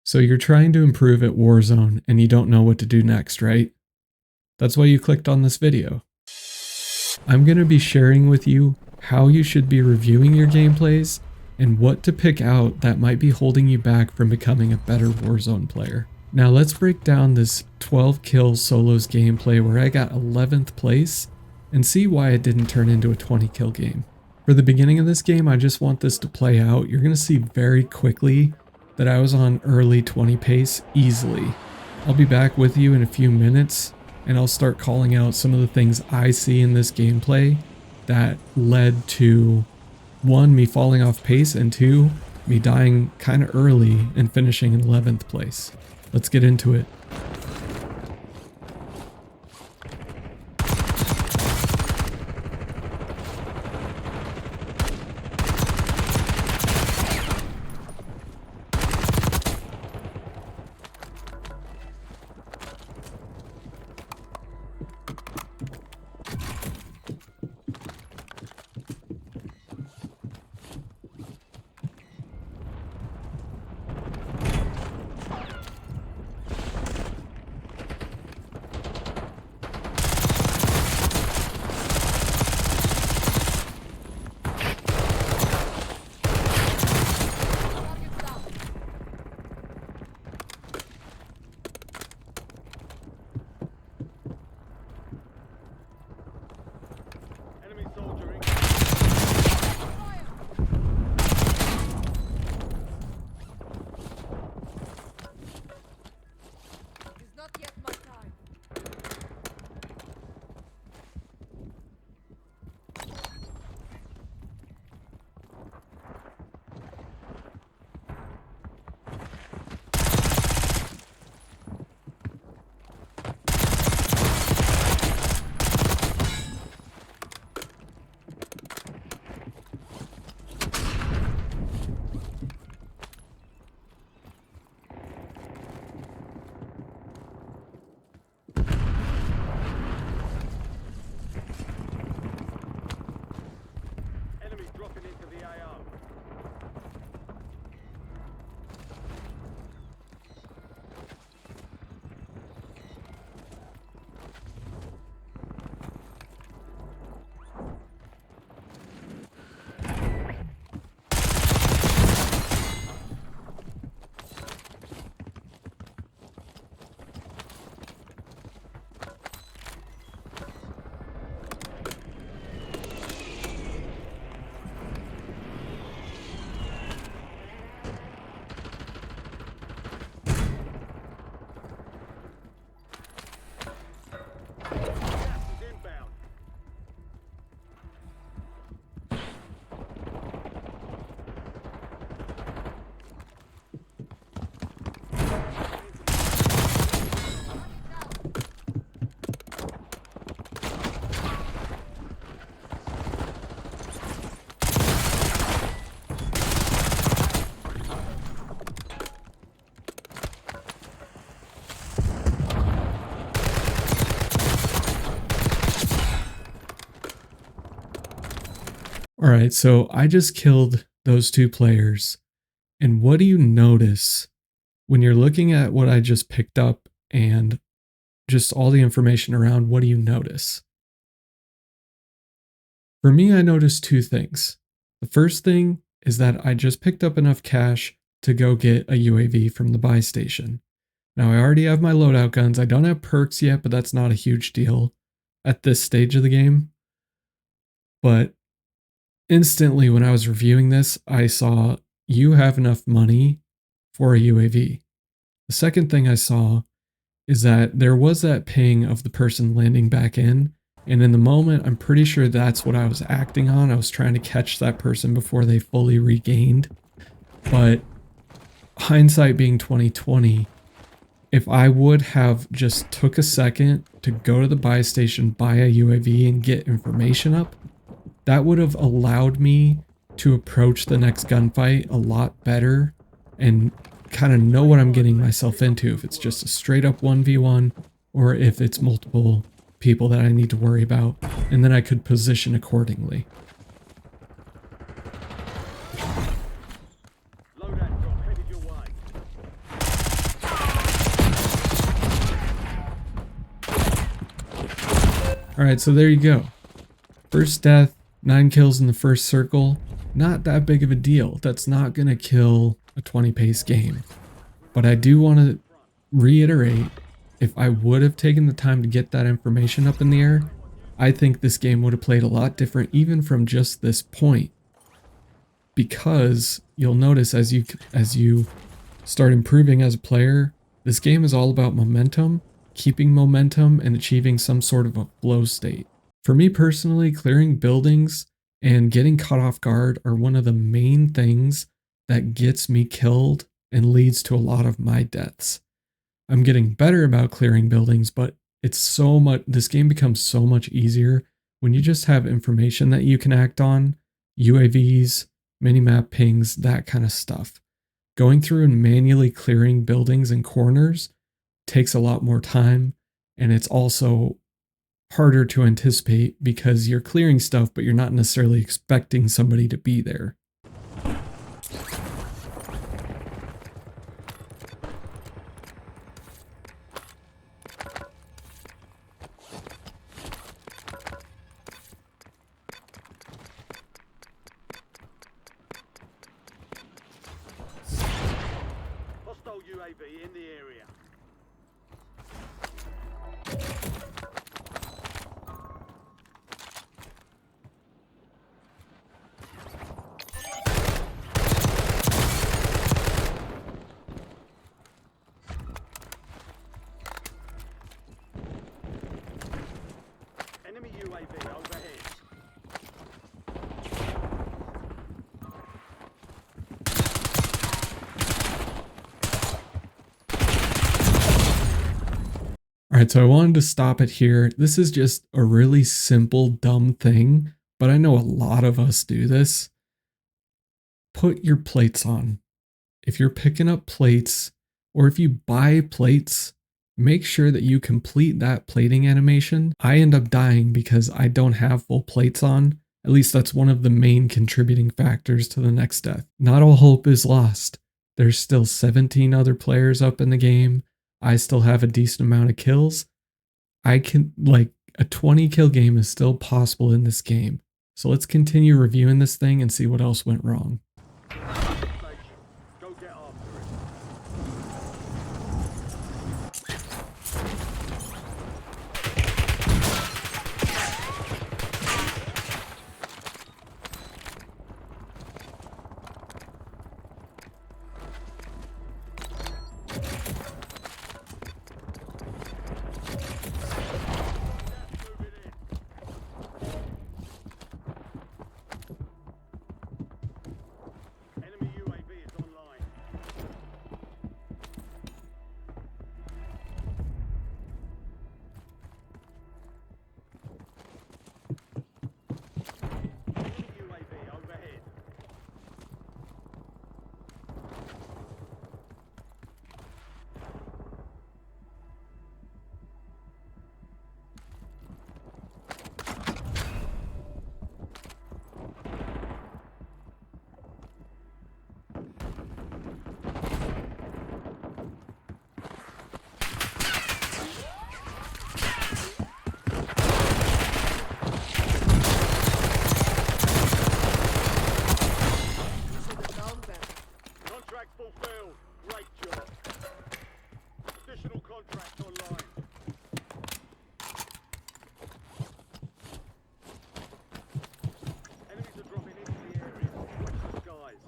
So you're trying to improve at Warzone and you don't know what to do next, right? That's why you clicked on this video. I'm going to be sharing with you how you should be reviewing your gameplays and what to pick out that might be holding you back from becoming a better Warzone player. Now let's break down this 12 kill solos gameplay where I got 11th place and see why it didn't turn into a 20 kill game. For the beginning of this game, I just want this to play out. You're going to see very quickly that I was on early 20 pace easily. I'll be back with you in a few minutes and I'll start calling out some of the things I see in this gameplay that led to 1, me falling off pace, and 2, me dying kind of early and finishing in 11th place. Let's get into it. Alright, so I just killed those 2 players. And what do you notice when you're looking at what I just picked up and just all the information around? What do you notice? For me, I noticed 2 things. The first thing is that I just picked up enough cash to go get a UAV from the buy station. Now I already have my loadout guns. I don't have perks yet, but that's not a huge deal at this stage of the game. But instantly when I was reviewing this, I saw you have enough money for a UAV. The second thing I saw is that there was that ping of the person landing back in. And in the moment, I'm pretty sure that's what I was acting on. I was trying to catch that person before they fully regained. But hindsight being 2020, if I would have just took a second to go to the buy station, buy a UAV and get information up, that would have allowed me to approach the next gunfight a lot better and kind of know what I'm getting myself into, if it's just a straight up 1v1 or if it's multiple people that I need to worry about, and then I could position accordingly. Loadout drop headed your way. Alright, so there you go. First death, 9 kills in the first circle. Not that big of a deal. That's not going to kill a 20 pace game. But I do want to reiterate, if I would have taken the time to get that information up in the air, I think this game would have played a lot different even from just this point. Because you'll notice as you start improving as a player, this game is all about momentum, keeping momentum, and achieving some sort of a flow state. For me personally, clearing buildings and getting caught off guard are one of the main things that gets me killed and leads to a lot of my deaths. I'm getting better about clearing buildings, but this game becomes so much easier when you just have information that you can act on, UAVs, minimap pings, that kind of stuff. Going through and manually clearing buildings and corners takes a lot more time, and it's also harder to anticipate because you're clearing stuff, but you're not necessarily expecting somebody to be there. Hostile UAV in the area. Enemy UAV overhead. Alright, so I wanted to stop it here. This is just a really simple, dumb thing, but I know a lot of us do this. Put your plates on. If you're picking up plates, or if you buy plates, make sure that you complete that plating animation. I end up dying because I don't have full plates on. At least that's one of the main contributing factors to the next death. Not all hope is lost. There's still 17 other players up in the game. I still have a decent amount of kills. A 20 kill game is still possible in this game. So let's continue reviewing this thing and see what else went wrong. Go get after it. Enemy UAV is online. Enemy UAV overhead. Contract fulfilled. Great job. Additional contract online. Enemies are dropping into the area. Watch the skies.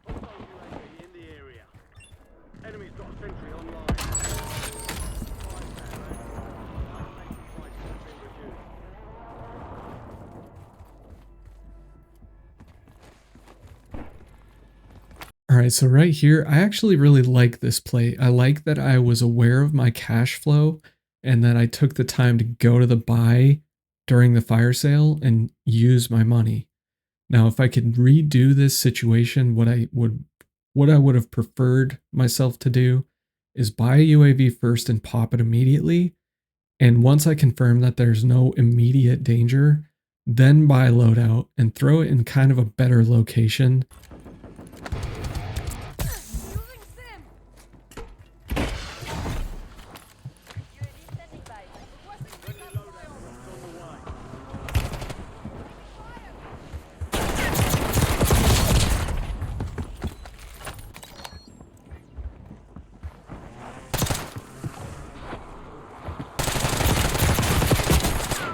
Hostile UAV in the area. Enemy's got a sentry online. Alright, so right here, I actually really like this play. I like that I was aware of my cash flow and that I took the time to go to the buy during the fire sale and use my money. Now, if I could redo this situation, what I would have preferred myself to do is buy a UAV first and pop it immediately, And once I confirm that there's no immediate danger, then buy loadout and throw it in kind of a better location.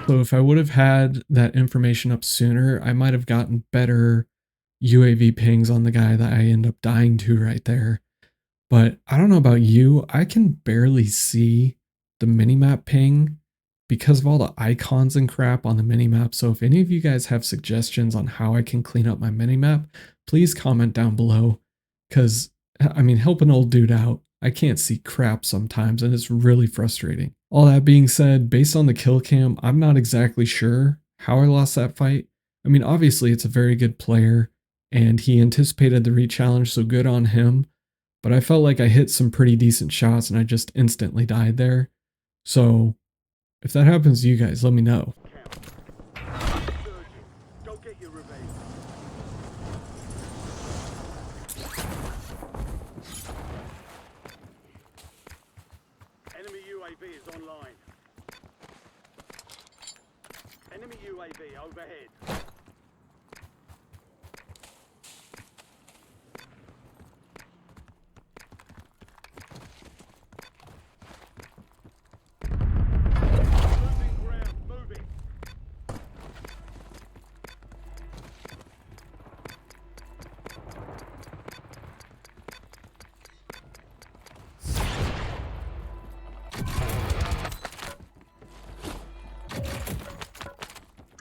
So if I would have had that information up sooner, I might have gotten better UAV pings on the guy that I end up dying to right there. But I don't know about you, I can barely see the minimap ping because of all the icons and crap on the minimap. So if any of you guys have suggestions on how I can clean up my minimap, please comment down below. Because, I mean, help an old dude out. I can't see crap sometimes and it's really frustrating. All that being said, based on the kill cam, I'm not exactly sure how I lost that fight. I mean, obviously it's a very good player and he anticipated the re-challenge, so good on him. But I felt like I hit some pretty decent shots and I just instantly died there. So if that happens to you guys, let me know. Go get your revenge. Enemy UAV is online. Enemy UAV overhead. Moving ground, moving.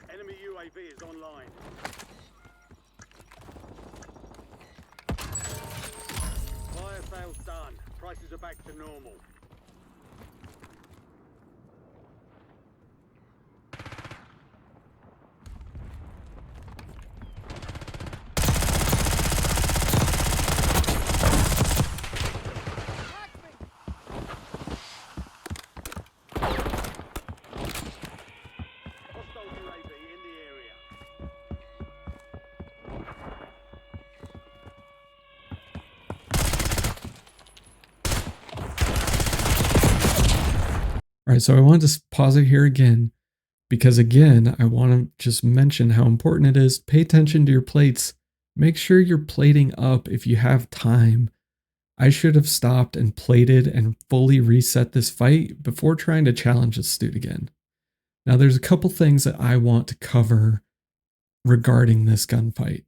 Enemy UAV is online. Fire sales done. Prices are back to normal. Hostile UAV in the area. All right, so I wanted to pause it here again because, again, I want to just mention how important it is. Pay attention to your plates. Make sure you're plating up if you have time. I should have stopped and plated and fully reset this fight before trying to challenge this dude again. Now, there's a couple things that I want to cover regarding this gunfight.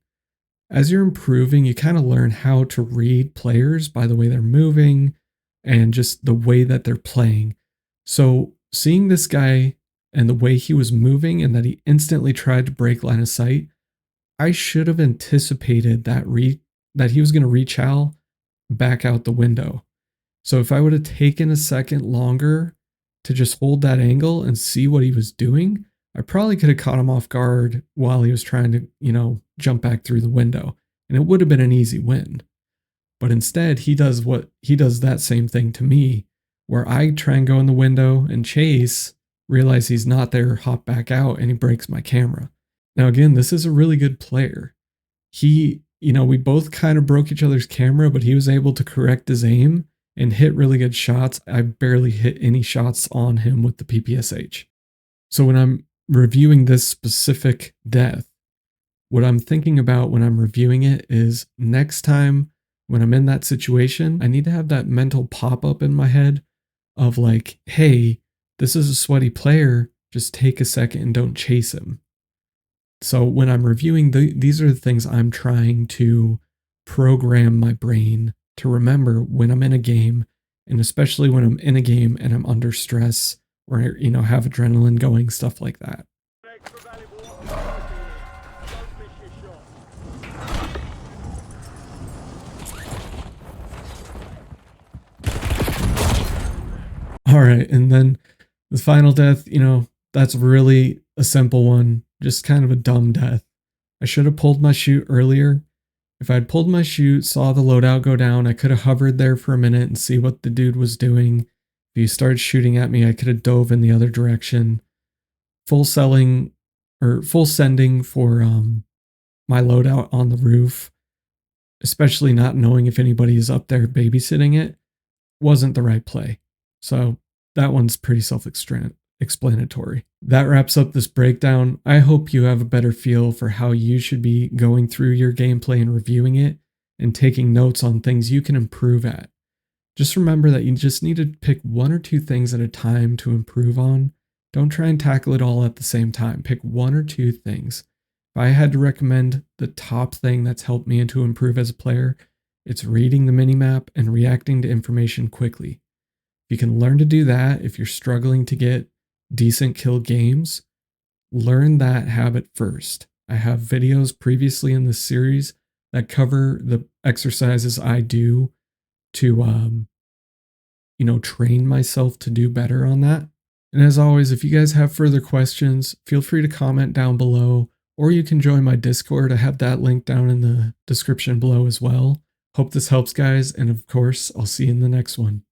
As you're improving, you kind of learn how to read players by the way they're moving and just the way that they're playing. So seeing this guy and the way he was moving and that he instantly tried to break line of sight, I should have anticipated that he was going to rechow back out the window. So if I would have taken a second longer to just hold that angle and see what he was doing, I probably could have caught him off guard while he was trying to, jump back through the window, and it would have been an easy win. But instead, he does that same thing to me, where I try and go in the window and chase, realize he's not there, hop back out, and he breaks my camera. Now, again, this is a really good player. We both kind of broke each other's camera, but he was able to correct his aim and hit really good shots. I barely hit any shots on him with the PPSH. So when I'm reviewing this specific death, what I'm thinking about when I'm reviewing it is next time when I'm in that situation, I need to have that mental pop-up in my head of like, hey, this is a sweaty player, just take a second and don't chase him. So when I'm reviewing, these are the things I'm trying to program my brain to remember when I'm in a game, and especially when I'm in a game and I'm under stress or, have adrenaline going, stuff like that. Extra valuable opportunity here. Don't miss your shot. All right, and then the final death, that's really a simple one, just kind of a dumb death. I should have pulled my chute earlier. If I'd pulled my chute, saw the loadout go down, I could have hovered there for a minute and see what the dude was doing. If you started shooting at me, I could have dove in the other direction. Full selling or full sending for my loadout on the roof, especially not knowing if anybody is up there babysitting it, wasn't the right play. So that one's pretty self-explanatory. That wraps up this breakdown. I hope you have a better feel for how you should be going through your gameplay and reviewing it and taking notes on things you can improve at. Just remember that you just need to pick one or two things at a time to improve on. Don't try and tackle it all at the same time. Pick one or two things. If I had to recommend the top thing that's helped me to improve as a player, it's reading the minimap and reacting to information quickly. If you can learn to do that, if you're struggling to get decent kill games, learn that habit first. I have videos previously in this series that cover the exercises I do to train myself to do better on that. And as always, if you guys have further questions, feel free to comment down below, or you can join my Discord. I have that link down in the description below as well. Hope this helps, guys, and of course, I'll see you in the next one.